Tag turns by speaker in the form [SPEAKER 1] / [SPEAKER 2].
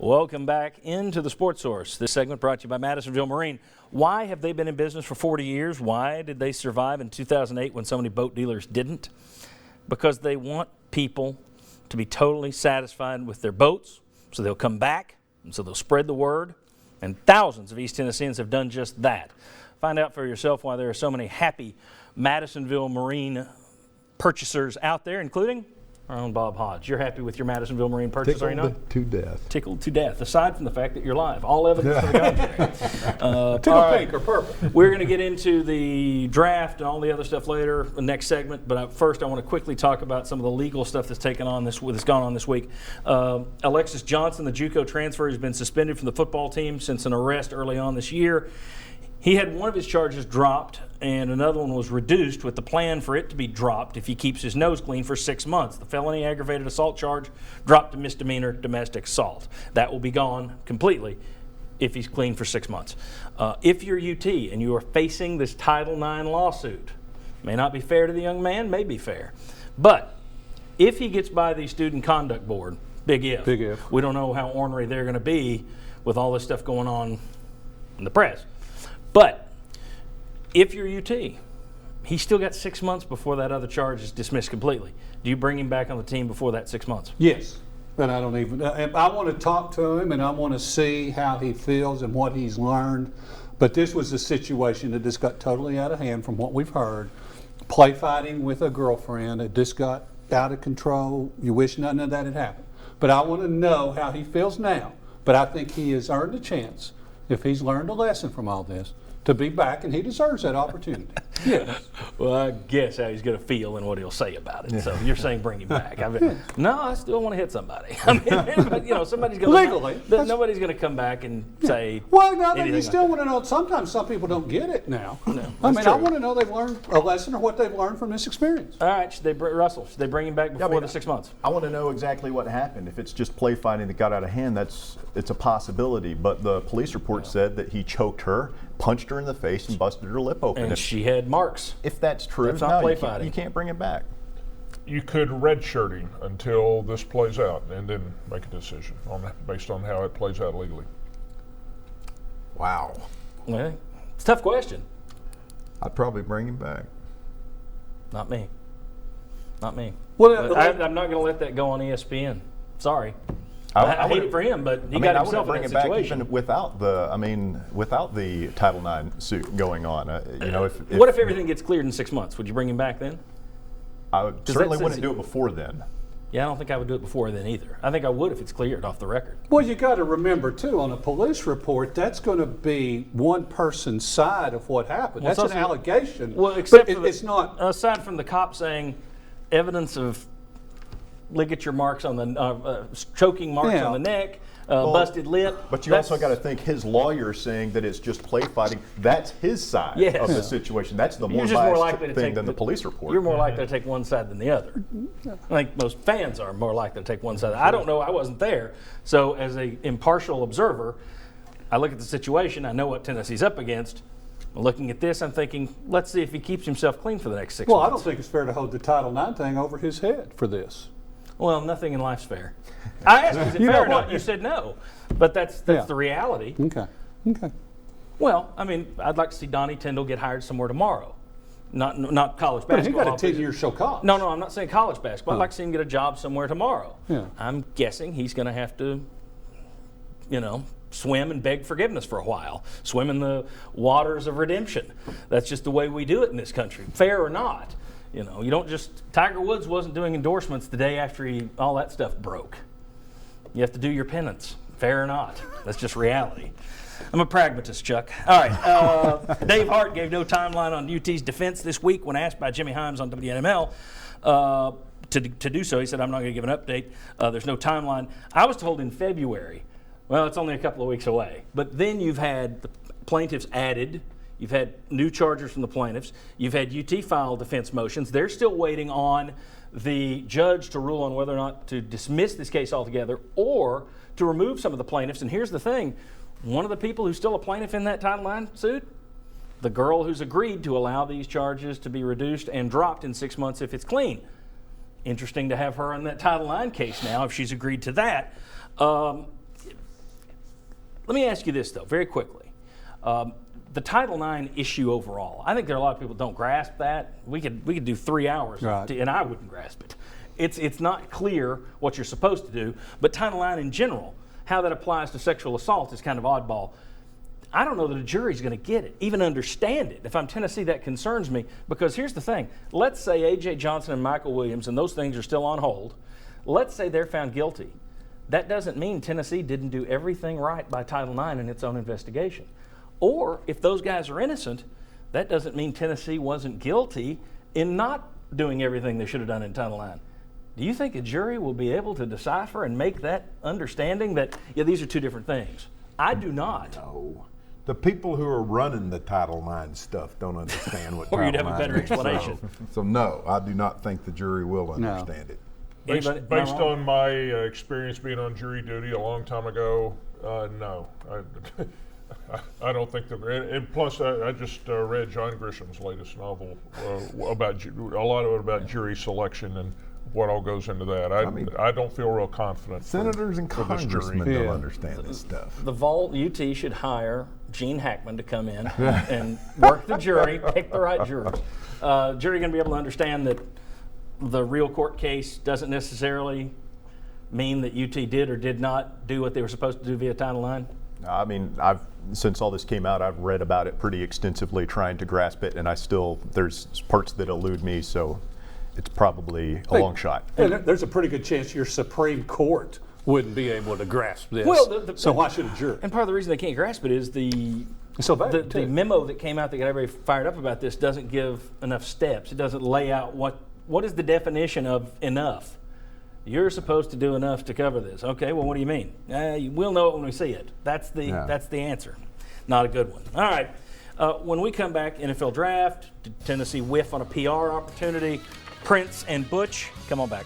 [SPEAKER 1] Welcome back into the Sports Source. This segment brought to you by Madisonville Marine. Why have they been in business for 40 years? Why did they survive in 2008 when so many boat dealers didn't? Because they want people to be totally satisfied with their boats, so they'll come back, and so they'll spread the word. And thousands of East Tennesseans have done just that. Find out for yourself why there are so many happy Madisonville Marine purchasers out there, including our own Bob Hodge. You're happy with your Madisonville Marine purchase, are you not?
[SPEAKER 2] Tickled to death.
[SPEAKER 1] Tickled to death, aside from the fact that you're live. All evidence to the contrary.
[SPEAKER 3] Tickled pink or purple.
[SPEAKER 1] We're going to get into the draft and all the other stuff later, the next segment. But first, I want to quickly talk about some of the legal stuff that's gone on this week. Alexis Johnson, the JUCO transfer, has been suspended from the football team since an arrest early on this year. He had one of his charges dropped, and another one was reduced with the plan for it to be dropped if he keeps his nose clean for 6 months. The felony aggravated assault charge dropped to misdemeanor domestic assault. That will be gone completely if he's clean for 6 months. If you're UT and you are facing this Title IX lawsuit, may not be fair to the young man, may be fair. But if he gets by the Student Conduct Board, big if. We don't know how ornery they're going to be with all this stuff going on in the press. But if you're UT, he's still got 6 months before that other charge is dismissed completely. Do you bring him back on the team before that 6 months?
[SPEAKER 3] Yes. And I don't even, I want to talk to him and I want to see how he feels and what he's learned. But this was a situation that just got totally out of hand from what we've heard. Play fighting with a girlfriend, it just got out of control. You wish none of that had happened. But I want to know how he feels now. But I think he has earned a chance, if he's learned a lesson from all this, to be back, and he deserves that opportunity. Yes.
[SPEAKER 1] Well, I guess how he's going to feel and what he'll say about it. So you're saying bring him back. No, I still want to hit somebody. I mean, somebody's going to
[SPEAKER 3] legally.
[SPEAKER 1] Nobody's going to come back and say.
[SPEAKER 3] Well, no, you still want to know. Sometimes some people don't get it now.
[SPEAKER 1] No,
[SPEAKER 3] I mean, I want to know they've learned a lesson or what they've learned from this experience.
[SPEAKER 1] All right, Russell, should they bring him back before the 6 months?
[SPEAKER 4] I want to know exactly what happened. If it's just play fighting that got out of hand, it's a possibility. But the police report said that he choked her, punched her in the face, and busted her lip open.
[SPEAKER 1] And she had marks.
[SPEAKER 4] If that's true,
[SPEAKER 1] that's not play fighting.
[SPEAKER 4] You can't bring him back.
[SPEAKER 5] You could redshirt him until this plays out and then make a decision based on how it plays out legally.
[SPEAKER 4] Wow.
[SPEAKER 1] Well, it's a tough question.
[SPEAKER 4] I'd probably bring him back.
[SPEAKER 1] Not me. Not me.
[SPEAKER 3] Well,
[SPEAKER 1] I'm not going to let that go on ESPN. Sorry. I hate it for him, but he got himself in that situation.
[SPEAKER 4] Even without the Title IX suit going on.
[SPEAKER 1] What if everything gets cleared in 6 months? Would you bring him back then?
[SPEAKER 4] I certainly wouldn't do it before then.
[SPEAKER 1] Yeah, I don't think I would do it before then either. I think I would if it's cleared off the record.
[SPEAKER 3] Well, you got to remember too, on a police report, that's going to be one person's side of what happened.
[SPEAKER 1] Well,
[SPEAKER 3] that's an allegation.
[SPEAKER 1] Well, except
[SPEAKER 3] but it's not.
[SPEAKER 1] Aside from the cop saying evidence of ligature marks on the choking marks on the neck, busted lip.
[SPEAKER 4] But you also got to think his lawyer saying that it's just play fighting. That's his side of the situation. That's the more biased thing than the police report.
[SPEAKER 1] You're more likely to take one side than the other. I think most fans are more likely to take one side. I don't know. I wasn't there. So as an impartial observer, I look at the situation. I know what Tennessee's up against. Looking at this, I'm thinking, let's see if he keeps himself clean for the next 6 months.
[SPEAKER 3] Well, I don't think it's fair to hold the Title IX thing over his head for this.
[SPEAKER 1] Well, nothing in life's fair. I asked, is it fair or not? You said no. But that's the reality.
[SPEAKER 3] Okay.
[SPEAKER 1] Well, I mean, I'd like to see Donnie Tyndall get hired somewhere tomorrow. Not college basketball.
[SPEAKER 3] He got a 10-year show college.
[SPEAKER 1] No, I'm not saying college basketball. I'd like to see him get a job somewhere tomorrow.
[SPEAKER 3] Yeah.
[SPEAKER 1] I'm guessing he's going to have to, swim and beg forgiveness for a while. Swim in the waters of redemption. That's just the way we do it in this country, fair or not. You don't just. Tiger Woods wasn't doing endorsements the day after all that stuff broke. You have to do your penance, fair or not. That's just reality. I'm a pragmatist, Chuck. All right. Dave Hart gave no timeline on UT's defense this week when asked by Jimmy Himes on WNML to do so. He said, I'm not going to give an update. There's no timeline. I was told in February. Well, it's only a couple of weeks away. But then you've had the plaintiffs added. You've had new charges from the plaintiffs. You've had UT file defense motions. They're still waiting on the judge to rule on whether or not to dismiss this case altogether or to remove some of the plaintiffs. And here's the thing. One of the people who's still a plaintiff in that Title IX suit, the girl who's agreed to allow these charges to be reduced and dropped in 6 months if it's clean. Interesting to have her in that Title IX case now if she's agreed to that. let me ask you this, though, very quickly. The Title IX issue overall, I think there are a lot of people who don't grasp that. We could do 3 hours,
[SPEAKER 3] Right.
[SPEAKER 1] and I wouldn't grasp it. It's not clear what you're supposed to do, but Title IX in general, how that applies to sexual assault is kind of oddball. I don't know that a jury's going to get it, even understand it. If I'm Tennessee, that concerns me, because here's the thing. Let's say A.J. Johnson and Michael Williams, and those things are still on hold. Let's say they're found guilty. That doesn't mean Tennessee didn't do everything right by Title IX in its own investigation. Or if those guys are innocent, that doesn't mean Tennessee wasn't guilty in not doing everything they should have done in Title IX. Do you think a jury will be able to decipher and make that understanding that, yeah, these are two different things? I do not.
[SPEAKER 2] No. The people who are running the Title IX stuff don't understand what
[SPEAKER 1] Or you'd
[SPEAKER 2] Title
[SPEAKER 1] have a
[SPEAKER 2] IX
[SPEAKER 1] better
[SPEAKER 2] is.
[SPEAKER 1] explanation.
[SPEAKER 2] So no, I do not think the jury will
[SPEAKER 3] No.
[SPEAKER 2] understand it.
[SPEAKER 5] Based,
[SPEAKER 1] Anybody-
[SPEAKER 5] based
[SPEAKER 1] am I wrong?
[SPEAKER 5] on my experience being on jury duty a long time ago, no. I don't think and plus I just read John Grisham's latest novel about a lot of it about jury selection and what all goes into that. I don't feel real confident.
[SPEAKER 2] Senators and
[SPEAKER 5] for this jury.
[SPEAKER 2] congressmen don't
[SPEAKER 3] Yeah.
[SPEAKER 2] understand this stuff.
[SPEAKER 1] The UT should hire Gene Hackman to come in and work the jury, pick the right jurors. Jury going to be able to understand that the real court case doesn't necessarily mean that UT did or did not do what they were supposed to do via Title IX?
[SPEAKER 4] I mean, since all this came out, I've read about it pretty extensively, trying to grasp it, and there's parts that elude me, so it's probably a long shot.
[SPEAKER 3] And there's a pretty good chance your Supreme Court wouldn't be able to grasp this.
[SPEAKER 1] Well,
[SPEAKER 3] so why should a jury?
[SPEAKER 1] And part of the reason they can't grasp it is the
[SPEAKER 3] So vague, too.
[SPEAKER 1] memo that came out that got everybody fired up about this doesn't give enough steps. It doesn't lay out what is the definition of enough. You're supposed to do enough to cover this. Okay, well, what do you mean? We'll know it when we see it. That's the answer. Not a good one. All right. When we come back, NFL draft, did Tennessee whiff on a PR opportunity? Prince and Butch, come on back.